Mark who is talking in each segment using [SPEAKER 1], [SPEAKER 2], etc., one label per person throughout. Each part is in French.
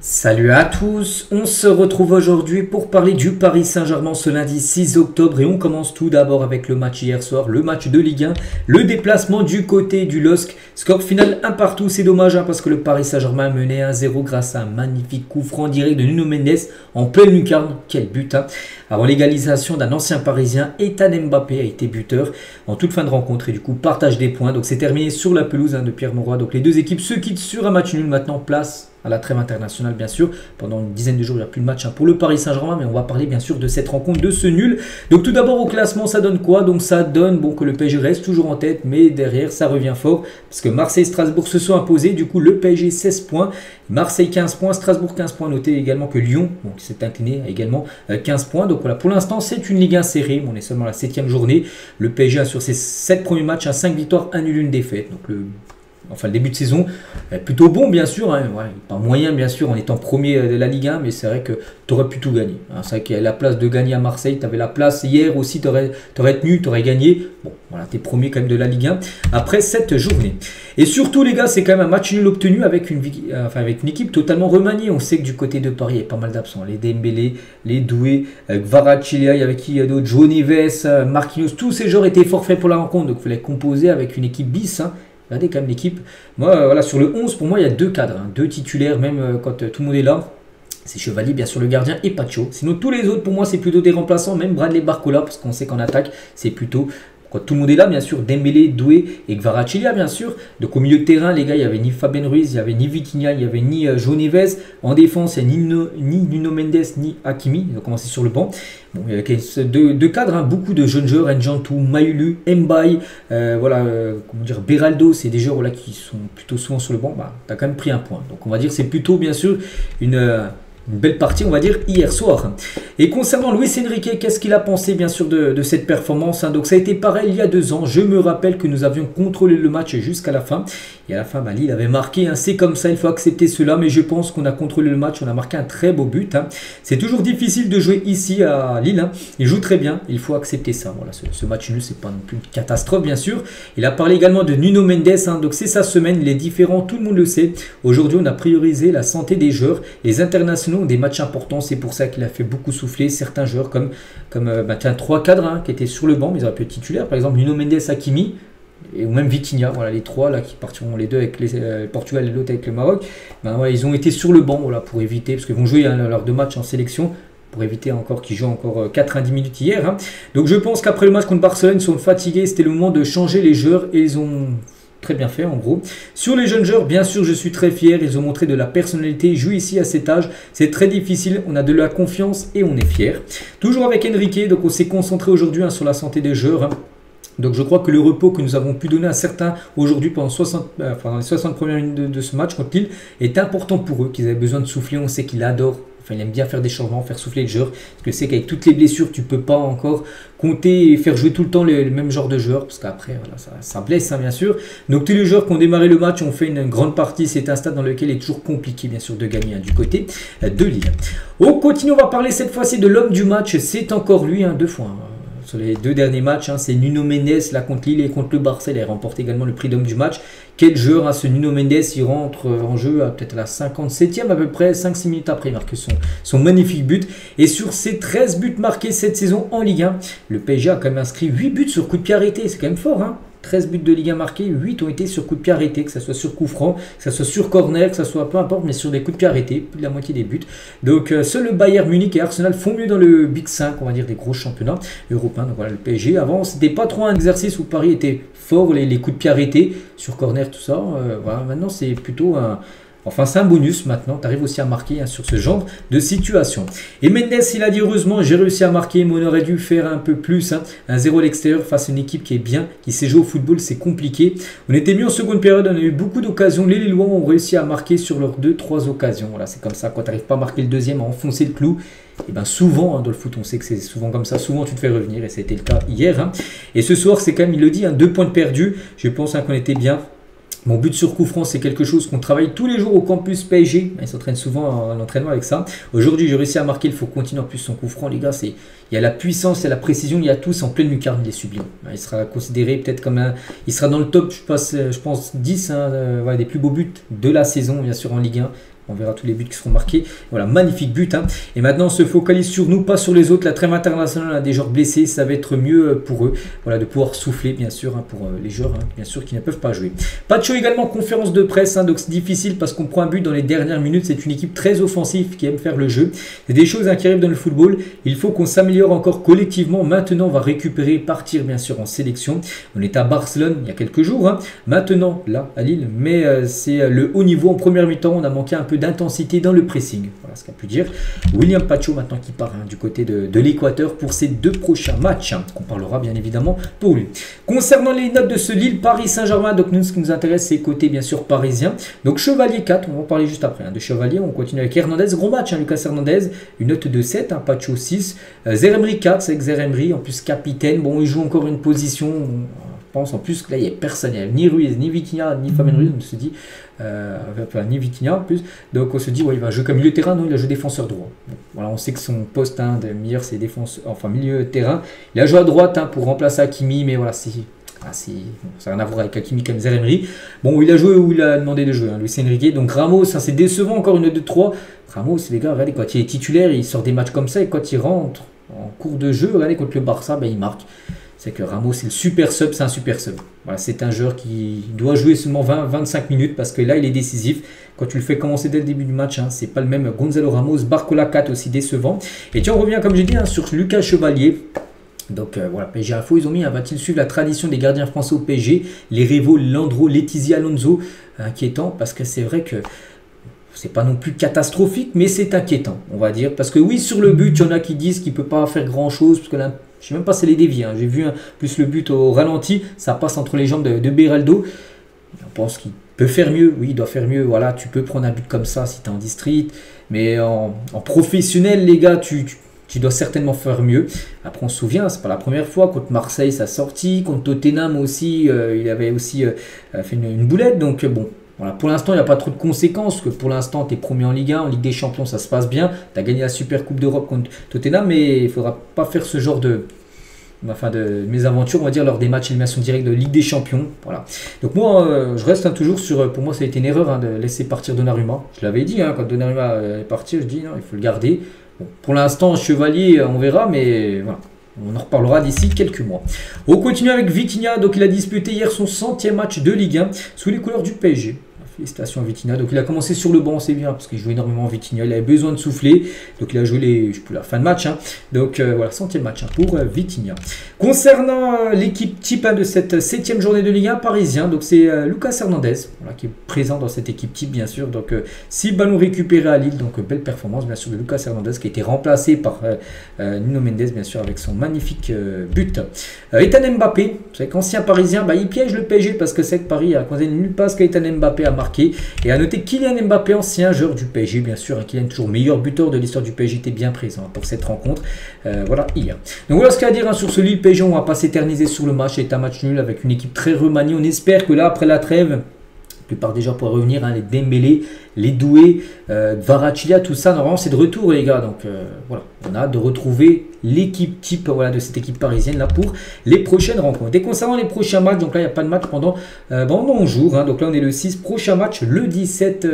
[SPEAKER 1] Salut à tous, on se retrouve aujourd'hui pour parler du Paris Saint-Germain ce lundi 6 octobre et on commence tout d'abord avec le match hier soir, le match de Ligue 1, le déplacement du côté du LOSC, score final 1 partout, c'est dommage parce que le Paris Saint-Germain menait 1-0 grâce à un magnifique coup franc direct de Nuno Mendes en pleine lucarne, quel but Avant l'égalisation d'un ancien Parisien, Ethan Mbappé a été buteur en toute fin de rencontre et du coup partage des points, donc c'est terminé sur la pelouse de Pierre Mauroy, donc les deux équipes se quittent sur un match nul maintenant, place à la trêve internationale bien sûr. Pendant une dizaine de jours, il n'y a plus de match pour le Paris Saint-Germain, mais on va parler bien sûr de cette rencontre, de ce nul. Donc tout d'abord au classement, ça donne quoi? Donc ça donne que le PSG reste toujours en tête, mais derrière ça revient fort, parce que Marseille et Strasbourg se sont imposés. Du coup le PSG 16 points, Marseille 15 points, Strasbourg 15 points. Notez également que Lyon, qui s'est incliné, a également 15 points. Donc voilà, pour l'instant c'est une Ligue 1 serrée, on est seulement à la 7e journée. Le PSG a sur ses 7 premiers matchs 5 victoires, 1 nul, 1 défaite. Donc le début de saison est plutôt bon bien sûr, pas moyen bien sûr en étant premier de la Ligue 1, mais c'est vrai que tu aurais pu tout gagner. C'est vrai qu'il y a la place de gagner à Marseille, tu avais la place hier aussi, tu aurais tenu, tu aurais gagné. Bon voilà, tu es premier quand même de la Ligue 1 après cette journée. Et surtout les gars, c'est quand même un match nul obtenu avec une équipe totalement remaniée. On sait que du côté de Paris, il y a pas mal d'absents. Les Dembélé, les Doué, Kvaratskhelia, il y avait qui d'autre, João Neves, Marquinhos, tous ces joueurs étaient forfaits pour la rencontre. Donc il fallait composer avec une équipe bis. Regardez quand même l'équipe. Moi, voilà, sur le 11, pour moi, il y a deux cadres, deux titulaires, même quand tout le monde est là. C'est Chevalier, bien sûr, le gardien, et Pacho. Sinon, tous les autres, pour moi, c'est plutôt des remplaçants. Même Bradley Barcola, parce qu'on sait qu'en attaque, c'est plutôt... Quand tout le monde est là, bien sûr, Dembélé, Doué et Kvaratskhelia, bien sûr. Donc au milieu de terrain, les gars, il n'y avait ni Fabien Ruiz, il n'y avait ni Vitinha, il n'y avait ni João Neves. En défense, il n'y a ni Nuno Mendes, ni Hakimi. Ils ont commencé sur le banc. Bon, il y avait deux cadres, beaucoup de jeunes joueurs, N'Jantou, Maïlu, Mbaye, Beraldo, c'est des joueurs qui sont plutôt souvent sur le banc. Tu as quand même pris un point. Donc on va dire que c'est plutôt, bien sûr, une belle partie, on va dire, hier soir. Et concernant Luis Enrique, qu'est-ce qu'il a pensé, bien sûr, de cette performance? Donc, ça a été pareil il y a 2 ans. Je me rappelle que nous avions contrôlé le match jusqu'à la fin. Et à la fin, Lille avait marqué. C'est comme ça, il faut accepter cela. Mais je pense qu'on a contrôlé le match. On a marqué un très beau but. C'est toujours difficile de jouer ici à Lille. Il joue très bien. Il faut accepter ça. Voilà, ce match nul, c'est pas non plus une catastrophe, bien sûr. Il a parlé également de Nuno Mendes. Donc, c'est sa semaine. Il est différent. Tout le monde le sait. Aujourd'hui, on a priorisé la santé des joueurs. Les internationaux des matchs importants, c'est pour ça qu'il a fait beaucoup souffler certains joueurs comme 3 cadres qui étaient sur le banc, mais ils auraient pu être titulaires, par exemple Nuno Mendes, Hakimi ou même Vitinha, voilà les 3 là qui partiront les 2 avec le Portugal et l'autre avec le Maroc. Ils ont été sur le banc pour éviter, parce qu'ils vont jouer leurs 2 matchs en sélection, pour éviter encore qu'ils jouent encore 90 minutes hier. Donc je pense qu'après le match contre Barcelone, ils sont fatigués, c'était le moment de changer les joueurs et ils ont très bien fait en gros. Sur les jeunes joueurs, bien sûr, je suis très fier. Ils ont montré de la personnalité. Ils jouent ici à cet âge. C'est très difficile. On a de la confiance et on est fier. Toujours avec Enrique. Donc on s'est concentré aujourd'hui sur la santé des joueurs. Donc je crois que le repos que nous avons pu donner à certains aujourd'hui pendant les 60 premières minutes de ce match contre Lille est important pour eux, qu'ils avaient besoin de souffler. On sait qu'il adore. Il aime bien faire des changements, faire souffler le joueur. Parce que c'est qu'avec toutes les blessures, tu ne peux pas encore compter et faire jouer tout le temps le même genre de joueur. Parce qu'après, voilà, ça blesse, bien sûr. Donc tous les joueurs qui ont démarré le match ont fait une grande partie. C'est un stade dans lequel il est toujours compliqué, bien sûr, de gagner du côté de Lille. On continue, on va parler cette fois-ci de l'homme du match. C'est encore lui, 2 fois. Sur les 2 derniers matchs, c'est Nuno Mendes là contre Lille et contre le Barça. Il a remporté également le prix d'homme du match. Quel joueur, ce Nuno Mendes, il rentre en jeu peut-être à la 57e à peu près, 5-6 minutes après, il marque son magnifique but. Et sur ses 13 buts marqués cette saison en Ligue 1, le PSG a quand même inscrit 8 buts sur coup de pied arrêté. C'est quand même fort, 13 buts de Ligue 1 marqués, 8 ont été sur coup de pied arrêté, que ce soit sur coup franc, que ce soit sur corner, que ce soit peu importe, mais sur des coups de pied arrêtés, plus de la moitié des buts. Donc seul le Bayern Munich et Arsenal font mieux dans le Big 5, on va dire des gros championnats européens. Donc voilà, le PSG, avant, c'était pas trop un exercice où Paris était fort, les coups de pied arrêtés, sur corner, tout ça. Voilà, maintenant c'est plutôt un... Enfin, c'est un bonus maintenant, tu arrives aussi à marquer sur ce genre de situation. Et Mendes, il a dit heureusement, j'ai réussi à marquer, mais on aurait dû faire un peu plus. Un 0 à l'extérieur face à une équipe qui est bien, qui sait jouer au football, c'est compliqué. On était mieux en seconde période, on a eu beaucoup d'occasions. Les Lillois ont réussi à marquer sur leurs 2-3 occasions. Voilà, c'est comme ça, quand tu n'arrives pas à marquer le deuxième, à enfoncer le clou. Et bien souvent, dans le foot, on sait que c'est souvent comme ça, souvent tu te fais revenir, et c'était le cas hier. Et ce soir, c'est quand même, il le dit, 2 points de perdus. Je pense qu'on était bien. Mon but sur coup franc, c'est quelque chose qu'on travaille tous les jours au campus PSG. Ils s'entraînent souvent à l'entraînement avec ça. Aujourd'hui, j'ai réussi à marquer. Il faut continuer en plus son coup franc, les gars. Il y a la puissance, il y a la précision, il y a tout. C'est en pleine lucarne, il est sublime. Il sera considéré peut-être comme un... Il sera dans le top, je pense 10 des plus beaux buts de la saison, bien sûr, en Ligue 1. On verra tous les buts qui seront marqués. Voilà, magnifique but. Hein. Et maintenant, on se focalise sur nous, pas sur les autres. La trêve internationale a des joueurs blessés. Ça va être mieux pour eux. Voilà, de pouvoir souffler, bien sûr, hein, pour les joueurs, hein, bien sûr, qui ne peuvent pas jouer. Pacho également, conférence de presse. Hein, donc, c'est difficile parce qu'on prend un but dans les dernières minutes. C'est une équipe très offensive qui aime faire le jeu. C'est des choses hein, qui arrivent dans le football. Il faut qu'on s'améliore encore collectivement. Maintenant, on va récupérer, partir, bien sûr, en sélection. On est à Barcelone il y a quelques jours. Hein. Maintenant, là, à Lille. Mais c'est le haut niveau en première mi-temps. On a manqué un peu d'intensité dans le pressing. Voilà ce qu'a pu dire William Pacho maintenant qui part hein, du côté de l'Équateur pour ses 2 prochains matchs. Hein, qu'on parlera bien évidemment pour lui. Concernant les notes de ce Lille Paris Saint-Germain, donc nous ce qui nous intéresse c'est côté bien sûr parisien. Donc Chevalier 4, on va en parler juste après. Hein, de Chevalier, on continue avec Hernandez, gros match, hein, Lucas Hernandez, une note de 7, hein, Pacho 6, Zeremri 4, c'est Zeremri en plus capitaine. Bon, il joue encore une position. Je pense en plus que là il n'y a personne, il n'y a ni Ruiz, ni Vitinha, ni Fabien Ruiz, on se dit, ni Vitinha en plus, donc on se dit ouais, il va jouer comme milieu terrain, non il a joué défenseur droit. Bon, voilà, on sait que son poste hein, de meilleur c'est défenseur, enfin milieu terrain, il a joué à droite hein, pour remplacer Hakimi, mais voilà, ça n'a rien à voir avec Hakimi comme Zeremri. Bon, il a joué où il a demandé de jouer, hein, Luis Enrique, donc Ramos, hein, c'est décevant encore une 2-3, Ramos les gars, regardez, quand il est titulaire, il sort des matchs comme ça, et quand il rentre en cours de jeu, regardez contre le Barça, ben, il marque. C'est que Ramos, c'est le super sub, c'est un super sub. Voilà, c'est un joueur qui doit jouer seulement 20-25 minutes parce que là, il est décisif. Quand tu le fais commencer dès le début du match, hein, c'est pas le même. Gonzalo Ramos, Barcola 4 aussi décevant. Et tiens, on revient, comme j'ai dit, hein, sur Lucas Chevalier. Donc voilà, PSG Info, ils ont mis, va-t-il suivre la tradition des gardiens français au PSG? Les rivaux Landreau, Letizia, Alonso, inquiétant parce que c'est vrai que c'est pas non plus catastrophique, mais c'est inquiétant, on va dire. Parce que oui, sur le but, il y en a qui disent qu'il peut pas faire grand-chose parce que là, je sais même pas si c'est les déviés. Hein. J'ai vu plus le but au ralenti, ça passe entre les jambes de Beraldo. On pense qu'il peut faire mieux, oui, il doit faire mieux. Voilà, tu peux prendre un but comme ça si tu es en district, mais en professionnel, les gars, tu dois certainement faire mieux. Après, on se souvient, c'est pas la première fois. Contre Marseille, ça sortit. Contre Tottenham aussi, il avait aussi fait une boulette. Donc bon. Voilà, pour l'instant, il n'y a pas trop de conséquences, que pour l'instant, tu es premier en Ligue 1, en Ligue des Champions, ça se passe bien. Tu as gagné la Super Coupe d'Europe contre Tottenham, mais il ne faudra pas faire ce genre de mésaventures, on va dire, lors des matchs élimination directe de Ligue des Champions. Voilà. Donc moi, je reste toujours sur, pour moi, ça a été une erreur hein, de laisser partir Donnarumma. Je l'avais dit, hein, quand Donnarumma est parti, je dis non, il faut le garder. Bon, pour l'instant, Chevalier, on verra, mais voilà. On en reparlera d'ici quelques mois. On continue avec Vitinha. Donc il a disputé hier son 100e match de Ligue 1 sous les couleurs du PSG. Félicitations à Vitinha. Donc il a commencé sur le banc, c'est bien, parce qu'il jouait énormément Vitinha. Il avait besoin de souffler. Donc il a joué la fin de match. Hein. Donc voilà, 100e match hein, pour Vitinha. Concernant l'équipe type hein, de cette 7e journée de Ligue 1 parisien, donc c'est Lucas Hernandez voilà, qui est présent dans cette équipe type, bien sûr. Donc 6 ballons récupérés à Lille. Donc belle performance, bien sûr, de Lucas Hernandez qui a été remplacé par Nuno Mendes, bien sûr, avec son magnifique but. Ethan Mbappé, vous savez qu'ancien parisien, bah, il piège le PSG parce que c'est que Paris a causé nulle passe qu'Ethan Mbappé a marqué. Et à noter Kylian Mbappé, ancien joueur du PSG, bien sûr, hein, Kylian toujours meilleur buteur de l'histoire du PSG, était bien présent pour cette rencontre. Voilà, hier. Donc voilà ce qu'il y a à dire hein, sur ce Lille PSG. On ne va pas s'éterniser sur le match. C'est un match nul avec une équipe très remaniée. On espère que là, après la trêve, la plupart des joueurs pourraient revenir, hein, les Dembélé, les Doué, Kvaratskhelia, tout ça, normalement c'est de retour les gars. Donc voilà, on a hâte de retrouver l'équipe type voilà, de cette équipe parisienne là pour les prochaines rencontres. Et concernant les prochains matchs, donc là il n'y a pas de match pendant 11 jours. Hein, donc là on est le 6, prochain match le 17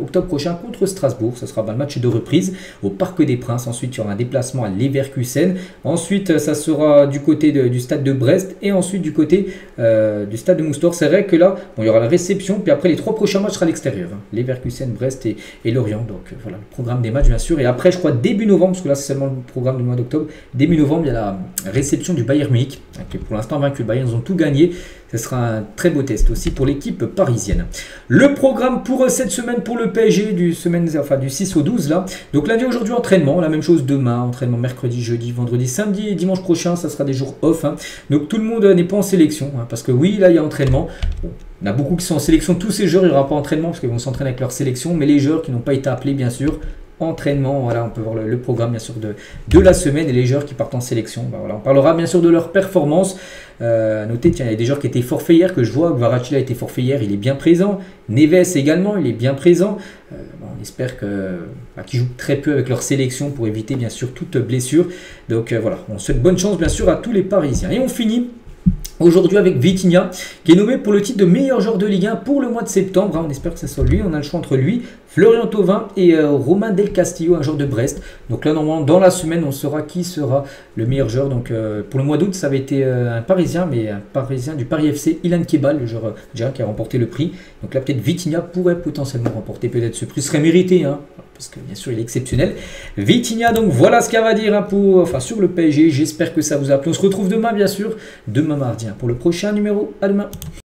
[SPEAKER 1] octobre prochain contre Strasbourg. Ce sera le match de reprise au Parc des Princes. Ensuite il y aura un déplacement à Leverkusen. Ensuite ça sera du côté du stade de Brest et ensuite du côté du stade de Moustoir. C'est vrai que là bon, il y aura la réception puis après les 3 prochains matchs sera à l'extérieur. Hein, Leverkusen, Brest et Lorient. Donc voilà le programme des matchs bien sûr. Et après je crois début novembre, parce que là c'est seulement le programme du mois d'octobre. Début novembre, il y a la réception du Bayern Munich, qui est pour l'instant vaincu. Le Bayern, ils ont tout gagné. Ce sera un très beau test aussi pour l'équipe parisienne. Le programme pour cette semaine pour le PSG du 6 au 12 là. Donc lundi aujourd'hui entraînement, la même chose demain, entraînement mercredi, jeudi, vendredi, samedi et dimanche prochain, ça sera des jours off. Hein. Donc tout le monde n'est pas en sélection, hein, parce que oui, là il y a entraînement. Bon, il y en a beaucoup qui sont en sélection. Tous ces joueurs, il n'y aura pas entraînement parce qu'ils vont s'entraîner avec leur sélection, mais les joueurs qui n'ont pas été appelés, bien sûr. Entraînement, voilà, on peut voir le programme bien sûr de la semaine et les joueurs qui partent en sélection. Ben, voilà, on parlera bien sûr de leur performance. Notez, tiens, il y a des joueurs qui étaient forfaits hier que je vois. Kvaratskhelia a été forfait hier, il est bien présent. Neves également, il est bien présent. On espère qu'ils jouent très peu avec leur sélection pour éviter bien sûr toute blessure. Donc voilà, on souhaite bonne chance bien sûr à tous les Parisiens. Et on finit aujourd'hui avec Vitinha qui est nommé pour le titre de meilleur joueur de Ligue 1 pour le mois de septembre. On espère que ce soit lui. On a le choix entre lui, Florian Thauvin et Romain Del Castillo, un joueur de Brest. Donc là, normalement, dans la semaine, on saura qui sera le meilleur joueur. Donc pour le mois d'août, ça avait été un Parisien, mais un Parisien du Paris FC, Ilan Kebal, le joueur qui a remporté le prix. Donc là, peut-être Vitinha pourrait potentiellement remporter peut-être ce prix. Ce serait mérité, hein, parce que bien sûr, il est exceptionnel. Vitinha, donc voilà ce qu'il va dire hein, sur le PSG. J'espère que ça vous a plu. On se retrouve demain, bien sûr, demain mardi, hein, pour le prochain numéro. À demain.